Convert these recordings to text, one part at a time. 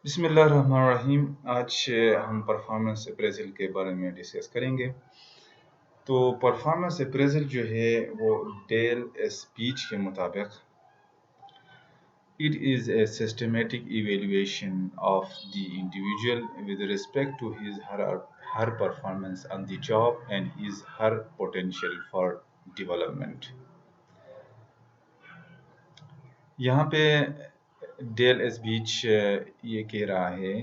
بسم اللہ الرحمن الرحیم۔ آج ہم پرفارمنس اپریزل کے بارے میں ڈسکس کریں گے۔ تو پرفارمنس اپریزل جو ہے وہ ڈیل اسپیچ کے مطابق It is a systematic evaluation of the individual with respect to her performance on the job and her potential for development۔ یہاں پہ ڈیل اسپیچ یہ کہہ رہا ہے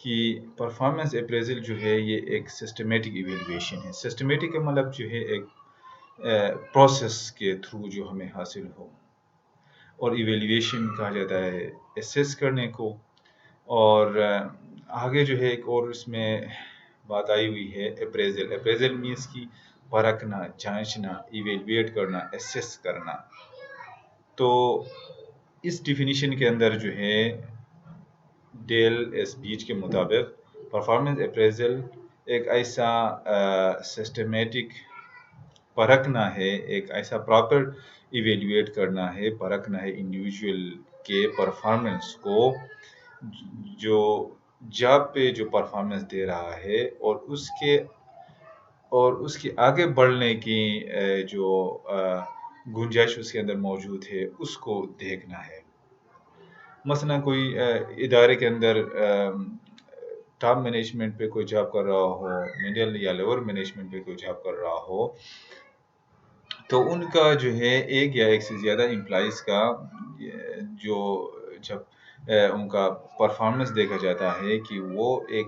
کہ پرفارمنس اپریزل جو ہے یہ ایک سسٹمیٹک ایویلویشن ہے۔ سسٹمیٹک کا مطلب جو ہے ایک پروسیس کے تھرو جو ہمیں حاصل ہو، اور ایویلویشن کہا جاتا ہے اسیس کرنے کو۔ اور آگے جو ہے ایک اور اس میں بات آئی ہوئی ہے اپریزل۔ اپریزل مینس کی پرکھنا، جانچنا، ایویلویٹ کرنا، اسیس کرنا۔ تو اس ڈیفینیشن کے اندر جو ہے ڈیل اسپیچ کے مطابق پرفارمنس اپریزل ایک ایسا سسٹمیٹک پرکھنا ہے، ایک ایسا پراپر ایویلویٹ کرنا ہے، پرکھنا ہے انڈیویجول کے پرفارمنس کو، جو جاب پہ جو پرفارمنس دے رہا ہے اور اس کے آگے بڑھنے کی جو گنجائش اس کے اندر موجود ہے اس کو دیکھنا ہے۔ مثلا کوئی ادارے کے اندر ٹاپ مینجمنٹ پہ کوئی جاب کر رہا ہو، میڈل یا لوور مینجمنٹ پہ کوئی جاب کر رہا ہو، تو ان کا جو ہے ایک یا ایک سے زیادہ امپلائیز کا جو جب ان کا پرفارمنس دیکھا جاتا ہے کہ وہ ایک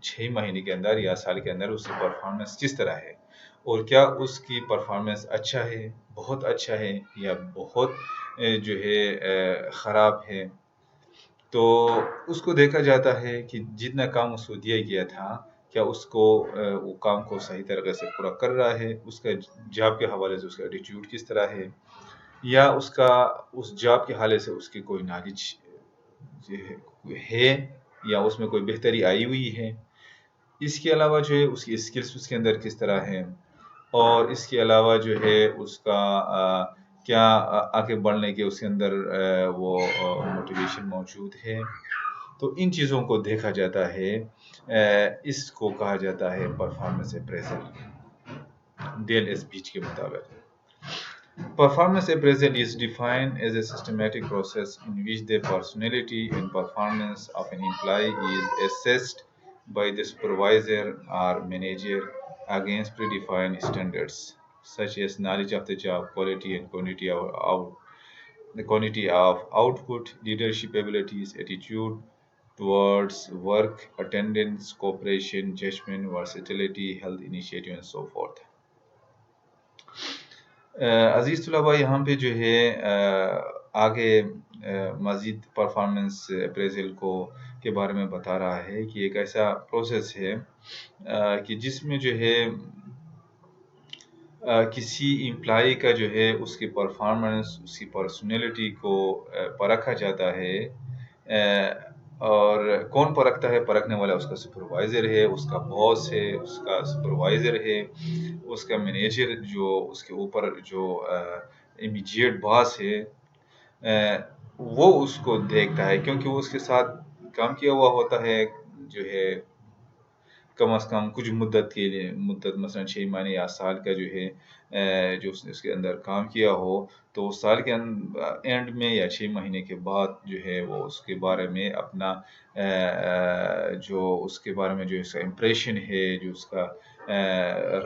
6 مہینے کے اندر یا سال کے اندر اس کی پرفارمنس کس طرح ہے، اور کیا اس کی پرفارمنس اچھا ہے، بہت اچھا ہے، یا بہت جو ہے خراب ہے۔ تو اس کو دیکھا جاتا ہے کہ جتنا کام اس کو دیا گیا تھا، کیا اس کو وہ کام کو صحیح طریقے سے پورا کر رہا ہے، اس کا جاب کے حوالے سے اس کا ایٹیٹیوڈ کس طرح ہے، یا اس جاب کے حوالے سے اس کی کوئی نالج ہے، یا اس میں کوئی بہتری آئی ہوئی ہے۔ اس کے علاوہ جو ہے اس کی اسکلز اس کے اندر کس طرح ہے، اور اس کے علاوہ جو ہے اس کا کیا آگے بڑھنے کے اس کے اندر وہ موٹیویشن موجود ہے۔ تو ان چیزوں کو دیکھا جاتا ہے، اس کو کہا جاتا ہے پرفارمنس اپریزل ڈیل اسپیچ کے مطابق۔ Performance appraisal is defined as a systematic process in which the personality and performance of an employee is assessed by the supervisor or manager against predefined standards, such as knowledge of the job, quality and quantity of output, leadership abilities, attitude towards work, attendance, cooperation, judgment, versatility, health initiative and so forth۔ عزیز طلباء، یہاں پہ جو ہے آگے مزید performance appraisal کے بارے میں بتا رہا ہے کہ ایک ایسا پروسیس ہے کہ جس میں جو ہے کسی امپلائی کا جو ہے اس کی پرفارمنس، اس کی پرسنالٹی کو پرکھا جاتا ہے۔ اور کون پرکھتا ہے؟ پرکھنے والا اس کا سپروائزر ہے، اس کا باس ہے، اس کا سپروائزر ہے، اس کا مینیجر جو اس کے اوپر جو امیجیٹ باس ہے، وہ اس کو دیکھتا ہے، کیونکہ وہ اس کے ساتھ کام کیا ہوا ہوتا ہے، جو ہے کم از کم کچھ مدت مثلا 6 مہینے یا سال کا جو ہے جو اس کے اندر کام کیا ہو، تو سال کے اینڈ میں یا 6 مہینے کے بعد جو ہے وہ اس کے بارے میں اپنا جو اس کے بارے میں جو اس کا امپریشن ہے، جو اس کا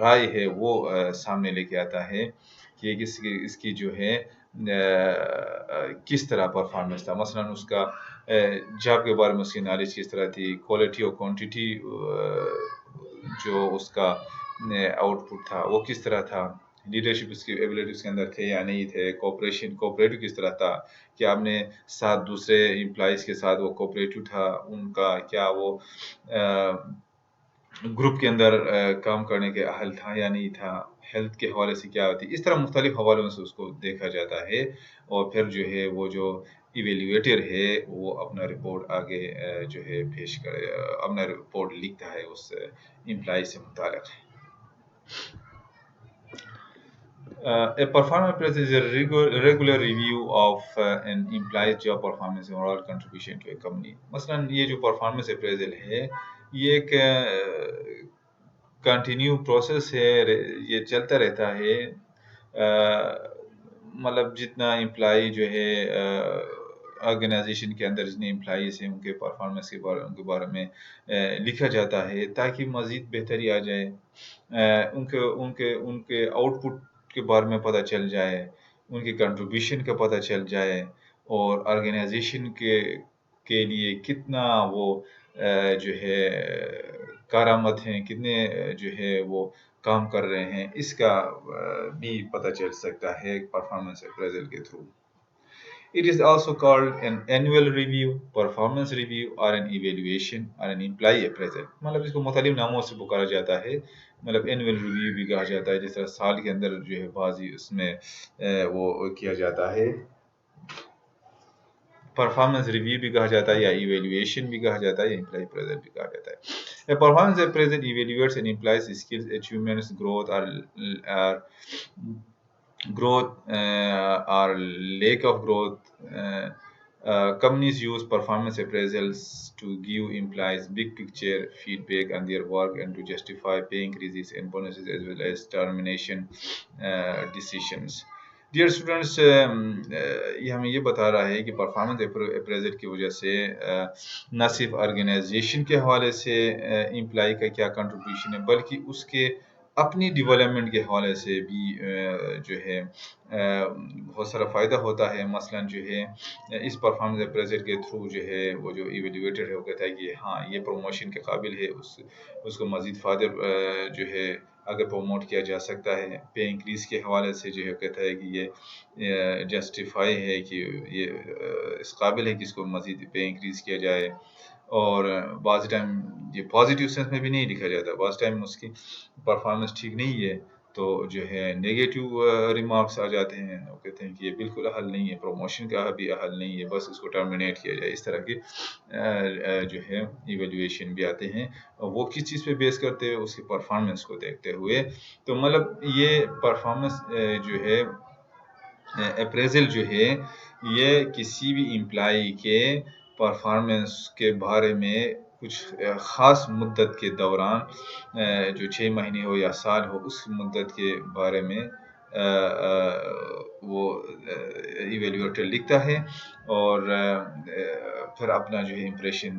رائے ہے، وہ سامنے لے کے آتا ہے کہ اس کی جو ہے کس طرح پرفارمنس تھا۔ مثلا اس کا جاب کے بارے میں اس کی نالج کس طرح تھی، کوالٹی اور کوانٹیٹی جو اس کا آؤٹ پٹ تھا وہ کس طرح تھا، لیڈرشپ اس کی ایبلٹی اس کے اندر تھے یا نہیں تھے، کوآپریٹو کس طرح تھا، کیا آپ نے ساتھ دوسرے امپلائیز کے ساتھ وہ کوآپریٹو تھا، ان کا کیا وہ گروپ کے اندر کام کرنے کے اہل تھا یا نہیں تھا، ہیلتھ کے حوالے سے کیا ہوتی۔ اس طرح مختلف حوالوں سے اس کو دیکھا جاتا ہے، اور پھر جو ہے وہ جو ایویلیویٹر ہے وہ اپنا رپورٹ آگے جو ہے پیش کرے، اپنا رپورٹ لکھتا ہے اس امپلائی سے متعلق۔ A performance appraisal is a regular review of an employee's job performance and overall contribution to a company. مثلا یہ جو performance appraisal ہے یہ ایک کنٹینیو پروسیس ہے، یہ چلتا رہتا ہے۔ مطلب جتنا امپلائی جو ہے آرگنائزیشن کے اندر جتنے امپلائیز ہیں ان کے پرفارمنس کے بارے میں لکھا جاتا ہے تاکہ مزید بہتری آ جائے، ان کے آؤٹ پٹ کے بارے میں پتہ چل جائے، ان کی کنٹریبیوشن کا پتہ چل جائے، اور آرگنائزیشن کے لیے کتنا وہ جو ہے کارآمد ہیں، کتنے جو ہے وہ کام کر رہے ہیں، اس کا بھی پتہ چل سکتا ہے پرفارمنس اپریزل کے through. It is also called an annual review, performance review, or an evaluation, or an employee appraisal. مطلب اس کو مختلف ناموں سے پکارا جاتا ہے، مطلب annual review بھی کہا جاتا ہے، جس طرح سال کے اندر جو ہے بعض اس میں وہ کیا جاتا ہے، پرفارمنس ریویو بھی کہا جاتا ہے، یا ایویلویشن بھی کہا جاتا ہے، یا امپلائی اپریزل بھی کہا جاتا ہے۔ Performance appraisal evaluates an employees skills, achievements, growth or lack of growth. Companies use performance appraisals to give employees big picture feedback on their work and to justify pay increases and bonuses as well as termination decisions. Dear students, یہ ہمیں یہ بتا رہا ہے کہ performance appraisal کی وجہ سے نہ صرف آرگنائزیشن کے حوالے سے امپلائی کا کیا کنٹریبیوشن ہے، بلکہ اس کے اپنی ڈیولپمنٹ کے حوالے سے بھی جو ہے بہت سارا فائدہ ہوتا ہے۔ مثلا جو ہے اس پرفارمنس اپریزل کے تھرو جو ہے وہ جو ایویلویٹر ہے وہ کہتا ہے کہ ہاں یہ پروموشن کے قابل ہے، اس کو مزید فائدہ جو ہے اگر پروموٹ کیا جا سکتا ہے۔ پے انکریز کے حوالے سے جو ہے کہتا ہے کہ یہ جسٹیفائی ہے کہ یہ اس قابل ہے کہ اس کو مزید پے انکریز کیا جائے۔ اور بعض ٹائم یہ پازیٹیو سینس میں بھی نہیں لکھا جاتا، بعض ٹائم اس کی پرفارمنس ٹھیک نہیں ہے تو جو ہے نیگیٹو ریمارکس آ جاتے ہیں، وہ کہتے ہیں کہ یہ بالکل اہل نہیں ہے، پروموشن کا بھی اہل نہیں ہے، بس اس کو ٹرمینیٹ کیا جائے۔ اس طرح کی جو ہے ایویلویشن بھی آتے ہیں، وہ کس چیز پہ بیس کرتے ہوئے؟ اس کی پرفارمنس کو دیکھتے ہوئے۔ تو مطلب یہ پرفارمنس جو ہے اپریزل جو ہے یہ کسی بھی امپلائی کے پرفارمنس کے بارے میں کچھ خاص مدت کے دوران، جو 6 مہینے ہو یا سال ہو، اس مدت کے بارے میں وہ ایویلویٹر لکھتا ہے، اور پھر اپنا جو ہے امپریشن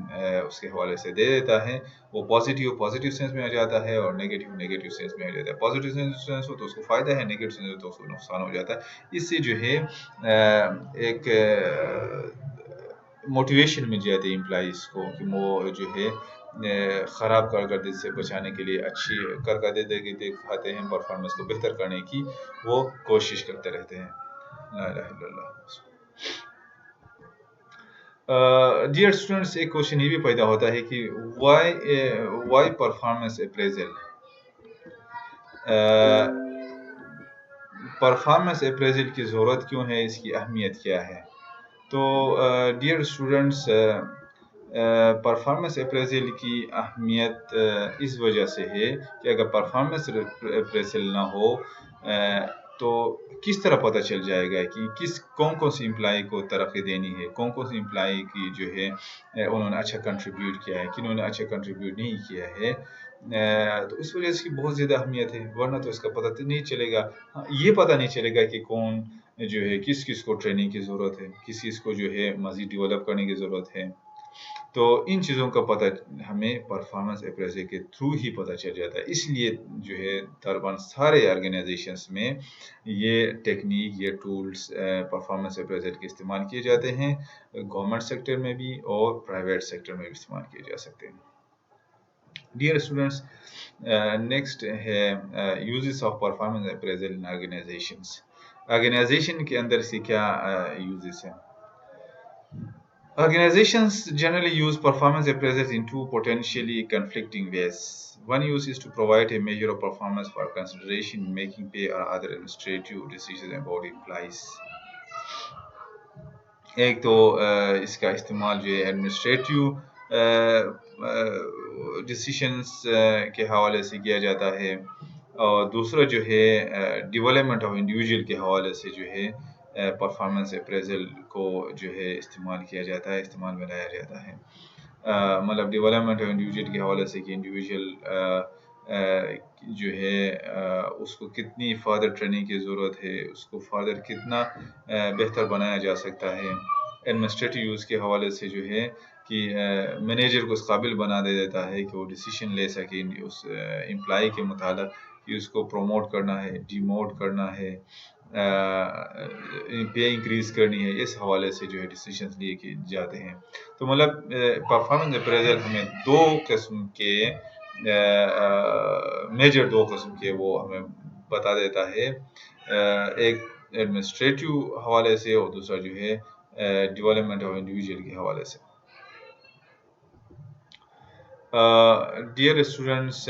اس کے حوالے سے دے دیتا ہے۔ وہ پازیٹیو سینس میں آ جاتا ہے، اور نیگیٹو سینس میں آ جاتا ہے۔ پازیٹیو سینس ہو تو اس کو فائدہ ہے، نیگیٹو سینس ہو تو اس کو نقصان ہو جاتا ہے۔ اس سے جو ہے ایک موٹیویشن مل جاتی ہے امپلائیز کو کہ وہ جو ہے خراب کارکردگی سے بچانے کے لیے اچھی کارکردگی دکھاتے ہیں، پرفارمنس کو بہتر کرنے کی وہ کوشش کرتے رہتے ہیں۔ لا الہ الا اللہ۔ ڈیئر اسٹوڈنٹس، ایک کوشچن یہ بھی پیدا ہوتا ہے کہ why performance appraisal? Performance appraisal کی ضرورت کیوں ہے، اس کی اہمیت کیا ہے؟ تو ڈیئر اسٹوڈنٹس، پرفارمنس اپریزل کی اہمیت اس وجہ سے ہے کہ اگر پرفارمنس اپریزل نہ ہو تو کس طرح پتہ چل جائے گا کہ کون سی امپلائی کو ترقی دینی ہے، کون سی امپلائی کی جو ہے انہوں نے اچھا کنٹریبیوٹ کیا ہے، کنہوں نے اچھا کنٹریبیوٹ نہیں کیا ہے۔ تو اس وجہ سے اس کی بہت زیادہ اہمیت ہے، ورنہ تو اس کا پتہ نہیں چلے گا۔ یہ پتہ نہیں چلے گا کہ کون جو ہے کس کو ٹریننگ کی ضرورت ہے، کس کو جو ہے مزید ڈیولپ کرنے کی ضرورت ہے۔ تو ان چیزوں کا پتہ ہمیں پرفارمنس اپریزل کے تھرو ہی پتہ چل جاتا ہے۔ اس لیے جو ہے تقریباً سارے آرگنائزیشنز میں یہ ٹیکنیک، یہ ٹولز پرفارمنس اپریزل کے استعمال کیے جاتے ہیں، گورنمنٹ سیکٹر میں بھی اور پرائیویٹ سیکٹر میں بھی استعمال کیے جا سکتے ہیں۔ ڈیئر اسٹوڈنٹس، نیکسٹ ہے uses of performance appraisal in organizations. Organization کے اندر سے کیا یوزز ہیں؟ Organizations generally use performance appraisals in two potentially conflicting ways. One use is to provide a measure of performance for consideration in making pay or other administrative decisions about employees. ایک تو اس کا استعمال جو ہے administrative decisions کے حوالے سے کیا جاتا ہے، اور دوسرا جو ہے ڈیولپمنٹ آف انڈیویجول کے حوالے سے جو ہے پرفارمنس اپریزل کو جو ہے استعمال کیا جاتا ہے، استعمال میں لایا جاتا ہے۔ مطلب ڈیولپمنٹ آف انڈیویجول کے حوالے سے کہ انڈیویجول جو ہے اس کو کتنی فردر ٹریننگ کی ضرورت ہے، اس کو فردر کتنا بہتر بنایا جا سکتا ہے۔ ایڈمنسٹریٹو یوز کے حوالے سے جو ہے کہ مینیجر کو اس قابل بنا دے دیتا ہے کہ وہ ڈیسیشن لے سکے اس امپلائی کے متعلق کہ اس کو پروموٹ کرنا ہے، ڈیموٹ کرنا ہے، پے انکریز کرنی ہے، اس حوالے سے جو ہے ڈیسیشنز لیے کے جاتے ہیں۔ تو مطلب پرفارمنس اپریزل ہمیں دو قسم کے میجر دو قسم کے وہ ہمیں بتا دیتا ہے، ایک ایڈمنسٹریٹو حوالے سے اور دوسرا جو ہے ڈیولپمنٹ آف انڈیویجول کے حوالے سے۔ ڈیئر اسٹوڈنٹس،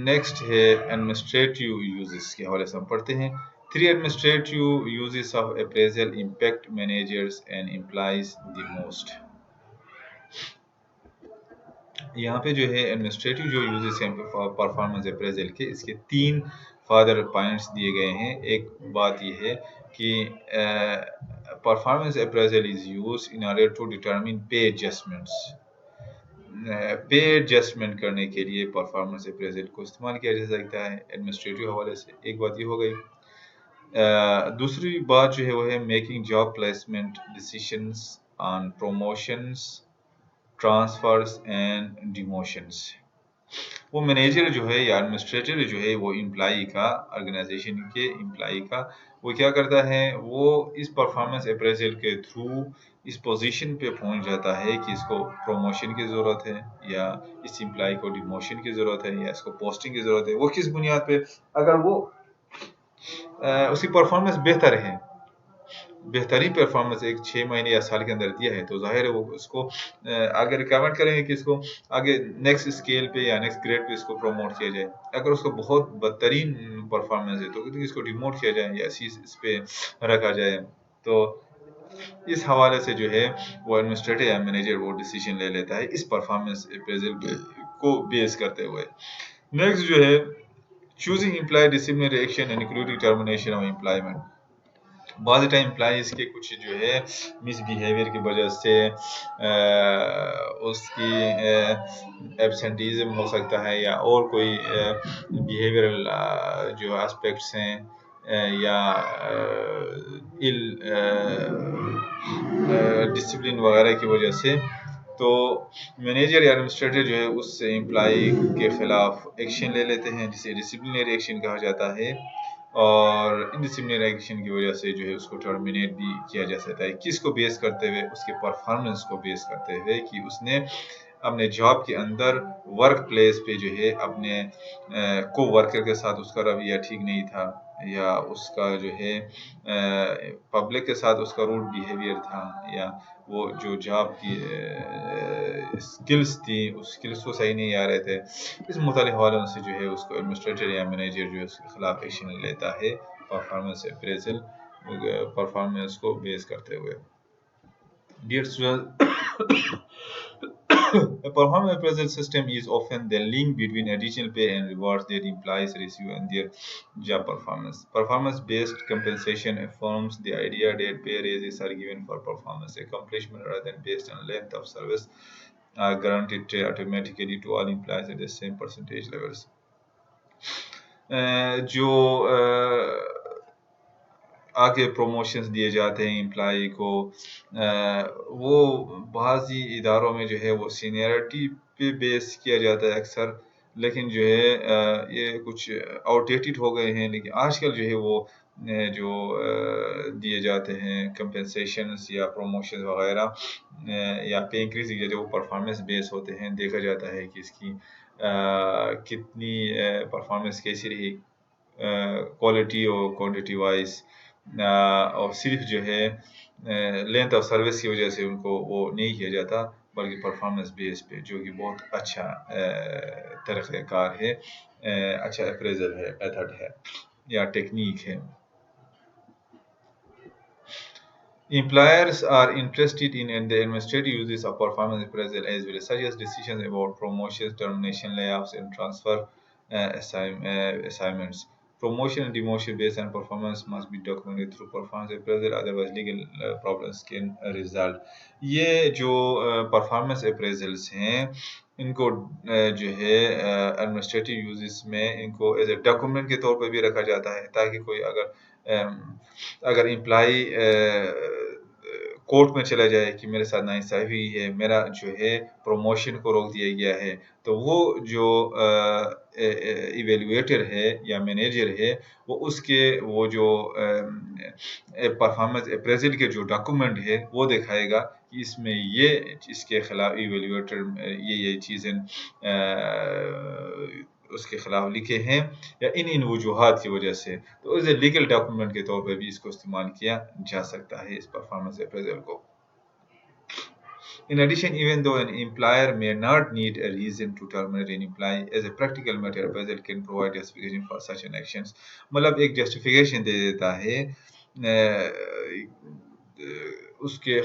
نیکسٹ ہے ایڈمنسٹریٹو یوزز کے حوالے سے ہم پڑھتے ہیں۔ 3 administrative uses of appraisal impact managers and employees the most۔ یہاں پہ جو ہے ایڈمنسٹریٹو جو یوزز ہیں پرفارمنس اپریزل کے، اس کے 3 فادر پوائنٹس دیے گئے ہیں۔ ایک بات یہ ہے کہ performance appraisal is use in order to determine pay adjustments. Pay adjustment کرنے کے لیے پرفارمنس اپریزل کو استعمال کیا جا سکتا ہے ایڈمنسٹریٹو حوالے سے۔ ایک بات یہ ہو گئی۔ دوسری بات جو ہے وہ ہے making job placement decisions on promotions, transfers and demotions. وہ مینیجر جو ہے یا ایڈمنسٹریٹر جو ہے وہ امپلائی کا، آرگنائزیشن کے امپلائی کا، وہ کیا کرتا ہے، وہ اس پرفارمنس اپریزل کے تھرو اس پوزیشن پہ پہنچ جاتا ہے کہ اس کو پروموشن کی ضرورت ہے یا اس امپلائی کو ڈیموشن کی ضرورت ہے یا اس کو پوسٹنگ کی ضرورت ہے۔ وہ کس بنیاد پہ، اگر وہ اس کی پرفارمنس بہتر ہے، بہترین پرفارمنس ایک 6 مہینے یا سال کے اندر دیا ہے، تو ظاہر ہے وہ اس کو آگے ریکمینڈ کریں گے کہ اس کو آگے نیکسٹ اسکیل پہ یا نیکسٹ گریڈ پہ اس کو پروموٹ کیا جائے۔ اگر اس کو بہت بدترین پرفارمنس ہے تو اس کو ڈیموٹ کیا جائے یا اس پہ رکھا جائے۔ تو اس حوالے سے جو ہے وہ ایڈمنسٹریٹر یا مینیجر وہ ڈیسیشن لے لیتا ہے اس پرفارمنس اپریزل کو بیس کرتے ہوئے۔ نیکسٹ جو ہے choosing employee disciplinary action including termination of employment۔ بعض ٹائم امپلائیز کے کچھ جو ہے مس بیہیویئر کی وجہ سے اس کی ایبسینٹیزم ہو سکتا ہے یا اور کوئی بیہیویئرل جو اسپیکٹس ہیں یا ڈسپلن وغیرہ کی وجہ سے، تو مینیجر یا ایڈمنسٹریٹر جو ہے اس امپلائی کے خلاف ایکشن لے لیتے ہیں، جسے ڈسپلنری ایکشن کہا جاتا ہے، اور انڈسپلنری ایکشن کی وجہ سے جو ہے اس کو ٹرمینیٹ بھی کیا جا سکتا ہے۔ کس کو بیس کرتے ہوئے، اس کے پرفارمنس کو بیس کرتے ہوئے کہ اس نے اپنے جاب کے اندر ورک پلیس پہ جو ہے اپنے کو ورکر کے ساتھ اس کا رویہ ٹھیک نہیں تھا، یا اس کا جو ہے پبلک کے ساتھ اس کا روڈ بیہیویئر تھا، یا وہ جو جاب کی اسکلز تھی اس اسکلز کو صحیح نہیں آ رہے تھے۔ اس مختلف حوالوں سے جو ہے اس کو ایڈمنسٹریٹر یا مینیجر جو ہے اس کے خلاف ایکشن لیتا ہے پرفارمنس اپریزل پرفارمنس کو بیس کرتے ہوئے۔ Dear students, a performance appraisal system is often the link between additional pay and rewards that employees receive and their job performance. Performance-based compensation affirms the idea that pay raises are given for performance accomplishment rather than based on length of service, are guaranteed automatically to all employees at the same percentage levels۔ جو آگے promotions دیے جاتے ہیں employee کو، وہ بعضی اداروں میں جو ہے وہ سینئرٹی پہ بیس کیا جاتا ہے اکثر، لیکن جو ہے یہ کچھ آؤٹ ڈیٹڈ ہو گئے ہیں۔ لیکن آج کل جو ہے وہ جو دیے جاتے ہیں کمپنسیشنز یا پروموشنز وغیرہ یا پے انکریز دیے جاتے ہیں، وہ پرفارمنس بیس ہوتے ہیں۔ دیکھا جاتا ہے کہ اس کی کتنی پرفارمنس کیسی رہی، کوالٹی اور کوانٹٹی وائز، اور صرف جو ہے لینتھ آف سروس کی وجہ سے ان کو وہ نہیں کیا جاتا، بلکہ پرفارمنس بیس پہ، جو کہ بہت اچھا طریقہ کار ہے، اچھا اپریزل ہے، میتھڈ ہے یا ٹیکنیک ہے۔ Employers are interested in the administrative uses of performance appraisal as well, such as decisions about promotions, termination, layoffs, and transfer assignments. Promotion and demotion based on performance must be documented through performance appraisal, otherwise legal problems can result. یہ جو performance appraisals ہیں ان کو جو ہے administrative uses میں ان کو as a document کے طور پہ بھی رکھا جاتا ہے، تاکہ کوئی اگر امپلائی کورٹ میں چلا جائے کہ میرے ساتھ ناانصافی ہوئی ہے، میرا جو ہے پروموشن کو روک دیا گیا ہے، تو وہ جو ایویلویٹر ہے یا مینیجر ہے وہ اس کے وہ جو پرفارمنس اپریزل کے جو ڈاکومنٹ ہے وہ دکھائے گا کہ اس میں یہ اس کے خلاف ایویلویٹر یہ چیزیں اس کے خلاف لکھے ہیں یا ان وجوہات کی وجہ سے، تو ایز اے لیگل ڈاکومنٹ کے طور پہ بھی اس کو استعمال کیا جا سکتا ہے اس پرفارمنس اپریزل کو. In addition, even though an employer may not need a reason to terminate an employee, as a practical matter, appraisal can provide justification for such an actions. مطلب ایک جسٹیفیکیشن دے دیتا ہے اس کے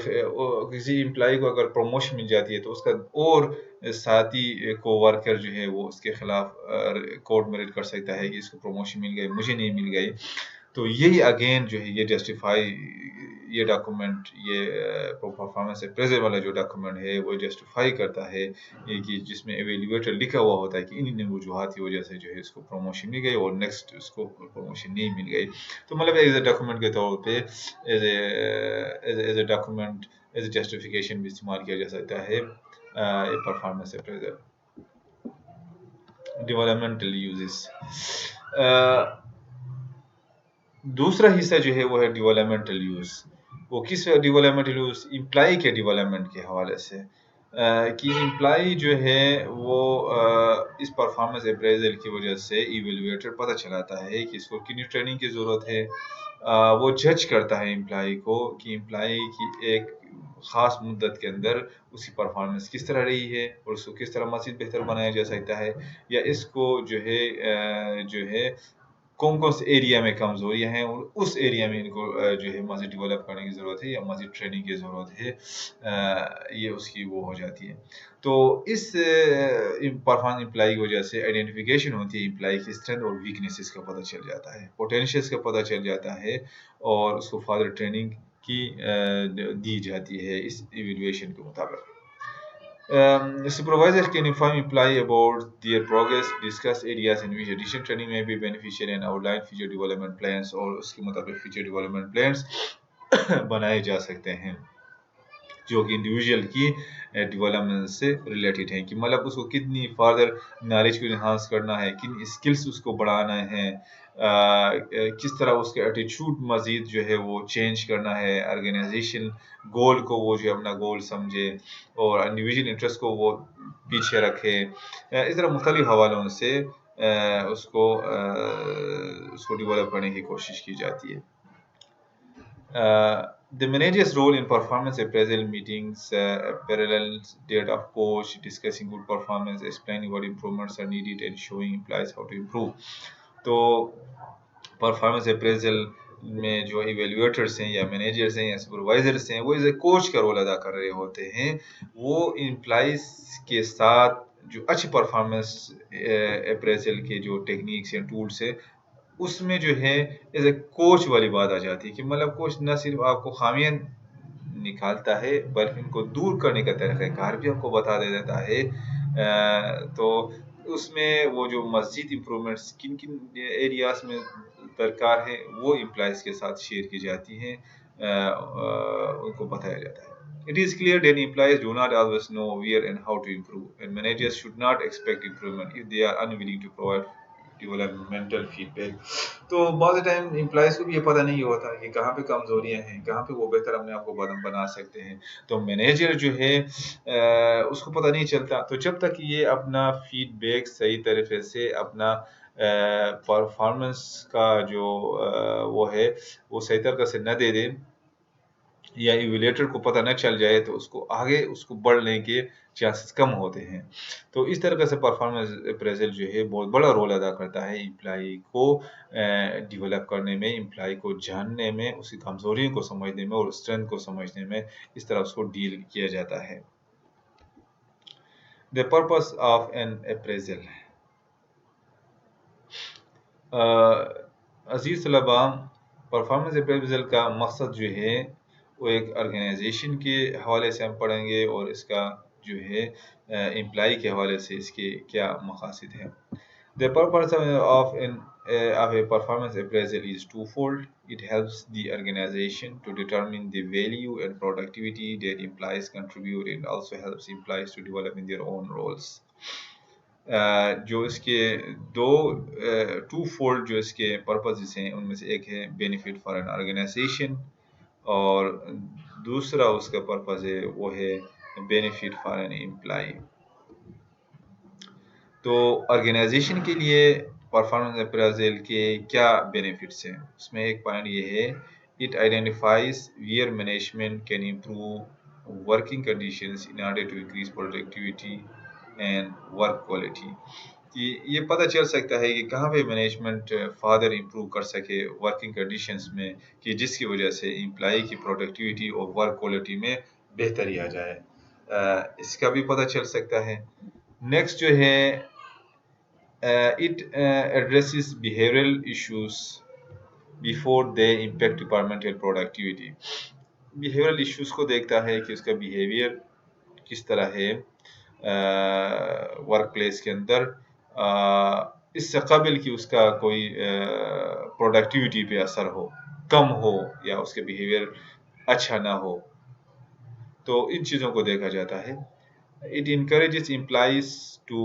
کسی امپلائی کو اگر promotion مل جاتی ہے تو اس کا اور ساتھی کو ورکر جو ہے وہ اس کے خلاف کورٹ میں ریٹ کر سکتا ہے کہ اس کو پروموشن مل گئی، مجھے نہیں مل گئی. تو یہی اگین جو ہے یہ جسٹیفائی یہ ڈاکومنٹ یہ پرفارمنس اپریزل والا جو ڈاکومنٹ ہے وہ جسٹیفائی کرتا ہے کہ جس میں ایویلویٹر لکھا ہوا ہوتا ہے کہ ان وجوہات کی وجہ سے جو ہے اس کو پروموشن مل گئی اور نیکسٹ اس کو پروموشن نہیں مل گئی. تو مطلب ایز اے ڈاکومنٹ کے طور پہ as a document as a justification بھی استعمال کیا جا سکتا ہے پرفارمنس اپریزل. ڈیولپمنٹل یوزز، دوسرا حصہ جو ہے وہ ہے ڈیولپمنٹل یوز. وہ کس ڈیولپمنٹل یوز؟ امپلائی کے ڈیولپمنٹ کے حوالے سے کہ امپلائی جو ہے وہ اس پرفارمنس اپریزل کی وجہ سے ایویلویٹر پتہ چلاتا ہے کہ اس کو کتنی ٹریننگ کی ضرورت ہے. وہ جج کرتا ہے امپلائی کو کہ امپلائی کی ایک خاص مدت کے اندر اس کی پرفارمنس کس طرح رہی ہے اور اس کو کس طرح مزید بہتر بنایا جا سکتا ہے، یا اس کو جو ہے کون کون سے ایریا میں کمزوریاں ہیں اور اس ایریا میں ان کو جو ہے مزید ڈیولپ کرنے کی ضرورت ہے یا مزید ٹریننگ کی ضرورت ہے، یہ اس کی وہ ہو جاتی ہے. تو اس پرفارمنس امپلائی کی وجہ سے آئیڈینٹیفیکیشن ہوتی ہے امپلائی کی اسٹرینتھ اور ویکنیسز کا پتہ چل جاتا ہے، پوٹینشیلس کا پتہ چل جاتا ہے، اور اس کو فردر ٹریننگ کی دی جاتی ہے اس ایویلویشن کے مطابق. Supervisors can inform employee about their progress, discuss areas in which additional training may be beneficial, and outline future development plans. اور اس کے مطابق future development plans بنائے جا سکتے ہیں جو کہ انڈیویجول کی ڈیولپمنٹ سے ریلیٹڈ ہیں، کہ مطلب اس کو کتنی فردر نالج کو انہانس کرنا ہے، کن اسکلس اس کو بڑھانا ہے، کس طرح اس کے ایٹیچیوڈ مزید جو ہے وہ چینج کرنا ہے، آرگنائزیشن گول کو وہ جو اپنا گول سمجھے اور انڈیویجول انٹرسٹ کو وہ پیچھے رکھے. اس طرح مختلف حوالوں سے اس کو ڈیولپ کرنے کی کوشش کی جاتی ہے. The manager's role in performance appraisal meetings, parallel data of coach, discussing good performance, explaining what improvements are needed, and showing employees how to improve. تو پرفارمنس اپریزل میں جو ایویلویٹرس ہیں یا مینیجرس ہیں یا سپروائزرس ہیں وہ ایز اے کوچ کا رول ادا کر رہے ہوتے ہیں. وہ امپلائیز کے ساتھ جو اچھی پرفارمنس اپریزل کے جو ٹیکنیکس یا ٹولس ہے اس میں جو ہے ایز اے کوچ والی بات آ جاتی ہے کہ مطلب کوچ نہ صرف آپ کو خامیاں نکالتا ہے بلکہ ان کو دور کرنے کا طریقہ کار بھی آپ کو بتا دیتا ہے. تو اس میں وہ جو مزید امپرومنٹس کن کن ایریاز میں درکار ہے وہ امپلائیز کے ساتھ شیئر کی جاتی ہیں، ان کو بتایا جاتا ہے. It is clear that employees do not always know where and how to improve, and managers should not expect improvement if they are unwilling to provide developmental feedback. تو بعض ٹائم امپلائیز کو بھی یہ پتہ نہیں ہوتا کہ کہاں پہ کمزوریاں ہیں، کہاں پہ وہ بہتر اپنے آپ کو بنا سکتے ہیں. تو مینیجر جو ہے اس کو پتہ نہیں چلتا. تو جب تک یہ اپنا فیڈ بیک صحیح طریقے سے اپنا پرفارمنس کا جو وہ ہے وہ صحیح طریقے سے نہ دے دے یا ایویلیٹر کو پتہ نہ چل جائے تو اس کو آگے اس کو بڑھنے کے چانسز کم ہوتے ہیں. تو اس طرح سے پرفارمنس اپریزل جو ہے بہت بڑا رول ادا کرتا ہے امپلائی کو ڈیولپ کرنے میں، امپلائی کو جاننے میں، اس کی کمزوریوں کو سمجھنے میں اور اسٹرینتھ کو سمجھنے میں. اس طرح اس کو ڈیل کیا جاتا ہے. The purpose of an appraisal. عزیز طلباء، پرفارمنس اپریزل کا مقصد جو ہے وہ ایک آرگنائزیشن کے حوالے سے ہم پڑھیں گے، اور اس کا جو ہے امپلائی کے حوالے سے اس کے کیا مقاصد ہیں۔ The purpose of a performance appraisal is twofold. It helps the organization to determine the value and productivity that employees contribute, and also helps employees to develop in their own roles. جو اس کے دو to fold جو اس کے purposes ہیں، ان میں سے ایک ہے benefit for N organization, اور دوسرا اس کا پرپز ہے وہ ہے بینیفٹ فار این امپلائی۔ تو آرگنائزیشن کے لیے پرفارمنس اپریزل کے کیا بینیفٹس ہیں؟ اس میں ایک پوائنٹ یہ ہے، it identifies where management can improve working conditions in order to increase productivity and work quality. یہ پتہ چل سکتا ہے کہ کہاں پہ مینجمنٹ فردر امپروو کر سکے ورکنگ کنڈیشنز میں، کہ جس کی وجہ سے امپلائی کی پروڈکٹیوٹی اور ورک کوالٹی میں بہتری آ جائے، اس کا بھی پتہ چل سکتا ہے۔ نیکسٹ جو ہے، it addresses behavioral issues before they impact departmental productivity۔ behavioral issues کو دیکھتا ہے کہ اس کا behavior کس طرح ہے ورک پلیس کے اندر، اس سے قبل کہ اس کا کوئی پروڈکٹیوٹی پہ اثر ہو، کم ہو، یا اس کے behavior اچھا نہ ہو، تو ان چیزوں کو دیکھا جاتا ہے۔ It encourages employees to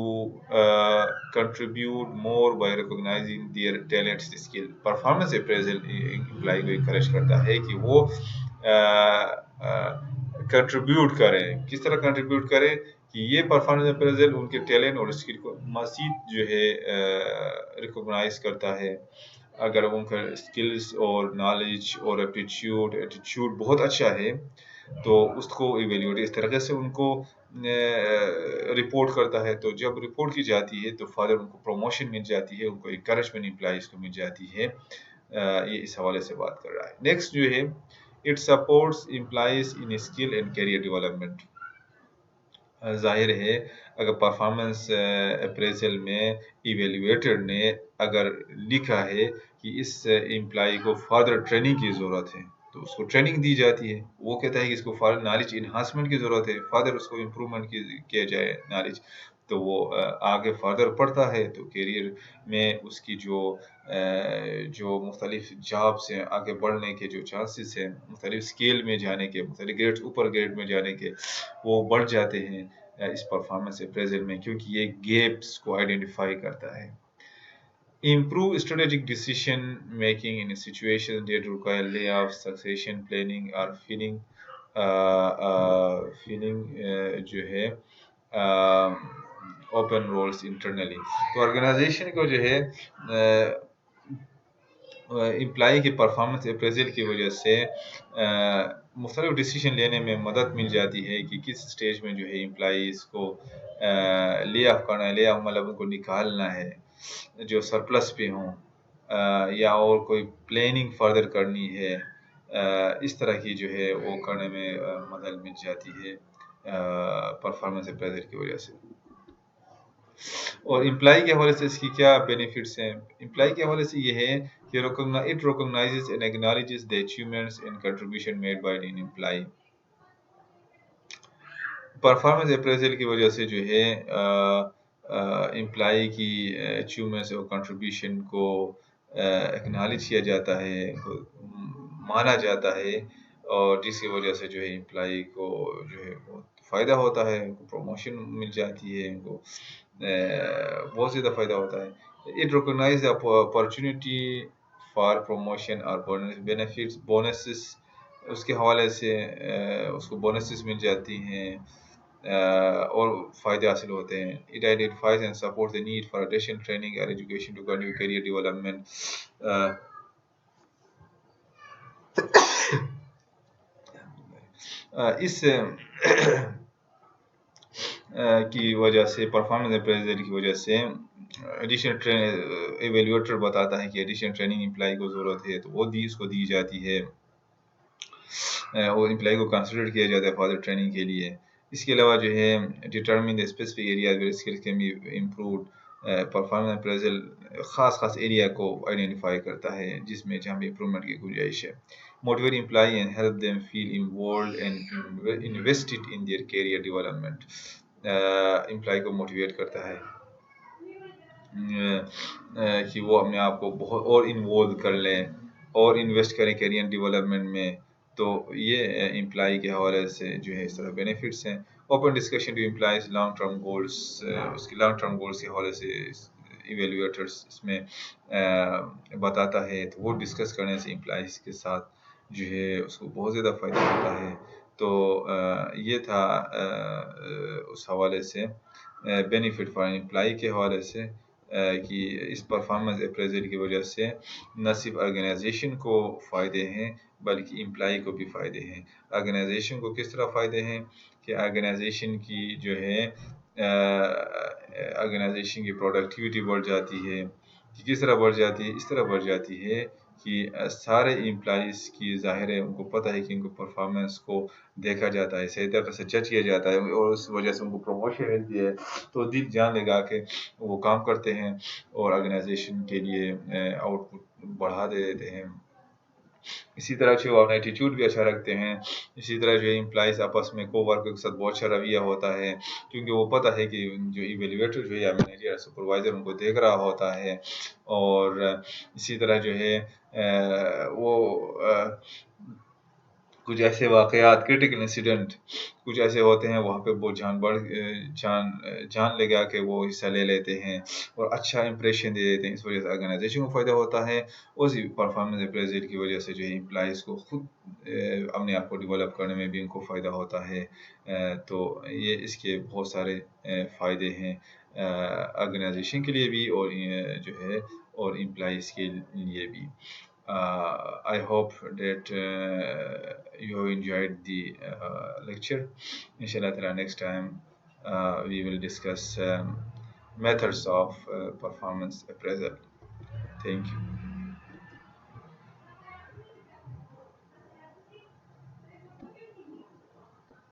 contribute more by recognizing their talents and skill۔ Performance appraisal employee کو encourage کرتا ہے کہ وہ کنٹریبیوٹ کریں۔ کس طرح کنٹریبیوٹ کریں؟ کہ یہ پرفارمنس اپریزل ان کے ٹیلنٹ اور اسکل کو مزید جو ہے ریکوگنائز کرتا ہے۔ اگر ان کا اسکلز اور نالج اور ایٹیٹیوڈ بہت اچھا ہے تو اس کو ایویلیوٹ اس طریقے سے ان کو رپورٹ کرتا ہے، تو جب رپورٹ کی جاتی ہے تو فردر ان کو پروموشن مل جاتی ہے، ان کو انکریجمنٹ امپلائیز کو مل جاتی ہے۔ یہ اس حوالے سے بات کر رہا ہے۔ نیکسٹ جو ہے، it supports employees in skill and career development. ظاہر ہے اگر پرفارمنس اپریزل میں ایویلیویٹر نے اگر لکھا ہے کہ اس امپلائی کو فردر ٹریننگ کی ضرورت ہے تو اس کو ٹریننگ دی جاتی ہے۔ وہ کہتا ہے کہ اس کو فردر نالج انہانسمنٹ کی ضرورت ہے، فردر اس کو امپرومنٹ کیا جائے نالج، تو وہ آگے فردر پڑھتا ہے، تو کیریئر میں اس کی جو مختلف جابس ہیں، آگے بڑھنے کے جو چانسز ہیں، مختلف اسکیل میں جانے کے، مختلف گریڈ اوپر گریڈ میں جانے کے، وہ بڑھ جاتے ہیں اس پرفارمنس اپریزل میں، کیونکہ یہ گیپس کو آئیڈینٹیفائی کرتا ہے۔ Improve strategic decision making in situations that require layoff, succession planning or filling جو ہے open roles internally۔ تو آرگنائزیشن کو جو ہے امپلائی کی پرفارمنس اپریزل کی وجہ سے مختلف ڈیسیشن لینے میں مدد مل جاتی ہے کہ کس سٹیج میں جو ہے امپلائیز کو لے آف کرنا ہے، لے آف مطلب ان کو نکالنا ہے جو سرپلس پہ ہوں، یا اور کوئی پلاننگ فردر کرنی ہے، اس طرح کی جو ہے وہ کرنے میں مدد مل جاتی ہے پرفارمنس اپریزل کی وجہ سے۔ اور امپلائی کے حوالے سے اس کی کیا بینیفٹس ہیں؟ امپلائی کے حوالے سے یہ ہے کہ it recognizes and acknowledges the achievements and contribution made by an employee۔ Performance appraisal کی وجہ سے جو ہے امپلائی کی اچیومنٹس اور کنٹریبیوشن کو اکنالج کیا جاتا ہے، مانا جاتا ہے، اور جس کی وجہ سے جو ہے امپلائی کو جو ہے بہت فائدہ ہوتا ہے، ان کو پروموشن مل جاتی ہے، ان کو بہت زیادہ فائدہ ہوتا ہے۔ It recognizes the opportunity for promotion اور benefits bonuses، اس کے حوالے سے اس کو بونسز مل جاتی ہیں اور فائدے حاصل ہوتے ہیں۔ It identifies and supports the need for additional training or education to continue career development۔ اس کی وجہ سے پرفارمنس اپریزل کی وجہ سے ایڈیشنل ایویلیویٹر بتاتا ہے کہ ایڈیشنل ٹریننگ امپلائی کو ضرورت ہے، تو وہ اس کو دی جاتی ہے، وہ امپلائی کو کنسیڈر کیا جاتا ہے فردر ٹریننگ کے لیے۔ اس کے علاوہ جو ہے determine the specific areas where skills can be improved, performance appraisal خاص خاص ایریا کو آئیڈینٹیفائی کرتا ہے جس میں جہاں بھی امپرومنٹ کی گنجائش ہے. Motivate employee and help them feel involved and invested in their career development. Employee کو موٹیویٹ کرتا ہے کہ وہ اپنے آپ کو بہت اور انوالو کر لیں اور انویسٹ کریں کیریئر ڈیولپمنٹ میں. تو یہ امپلائی کے حوالے سے جو ہے اس طرح بینیفٹس ہیں. Open discussion to employees long term goals, اس کی لانگ ٹرم گولس کے حوالے سے ایویلویٹرس اس میں بتاتا ہے، تو وہ ڈسکس کرنے سے امپلائز کے ساتھ جو ہے اس کو بہت زیادہ فائدہ ہوتا ہے. تو یہ تھا اس حوالے سے بینیفٹ فار امپلائی کے حوالے سے کہ اس پرفارمنس اپریزل کی وجہ سے نہ صرف آرگنائزیشن کو فائدے ہیں بلکہ امپلائی کو بھی فائدے ہیں. آرگنائزیشن کو کس طرح فائدے ہیں کہ آرگنائزیشن کی جو ہے آرگنائزیشن کی پروڈکٹیوٹی بڑھ جاتی ہے. کہ کس طرح بڑھ جاتی ہے؟ اس طرح بڑھ جاتی ہے کہ سارے امپلائیز کی ظاہر ہے ان کو پتہ ہے کہ ان کو پرفارمنس کو دیکھا جاتا ہے، صحیح طرح سے جج کیا جاتا ہے اور اس وجہ سے ان کو پروموشن ملتی ہے. تو دل جان لگا کے وہ کام کرتے ہیں اور آرگنائزیشن کے لیے آؤٹ پٹ بڑھا دیتے ہیں. اسی طرح جو اپنا ایٹیٹیوڈ بھی اچھا رکھتے ہیں. اسی طرح جو امپلائیز آپس میں کو ورکر کے ساتھ بہت اچھا رویہ ہوتا ہے کیونکہ وہ پتہ ہے کہ جو ایویلیویٹر جو ہے یا مینیجر یا سپروائزر ان کو دیکھ رہا ہوتا ہے. اور اسی طرح جو ہے وہ کچھ ایسے واقعات کرٹیکل انسیڈنٹ کچھ ایسے ہوتے ہیں وہاں پہ وہ جان لگا کے وہ حصہ لے لیتے ہیں اور اچھا امپریشن دے دیتے ہیں. اس وجہ سے آرگنائزیشن کو فائدہ ہوتا ہے. اسی پرفارمنس اپریزل کی وجہ سے جو ہے امپلائیز کو خود اپنے آپ کو ڈیولپ کرنے میں بھی ان کو فائدہ ہوتا ہے. تو یہ اس کے بہت سارے فائدے ہیں آرگنائزیشن کے لیے بھی اور جو ہے اور امپلائیز کے لیے بھی. I hope that you have enjoyed the lecture. Inshallah ta'ala, next time we will discuss methods of performance appraisal. Thank you.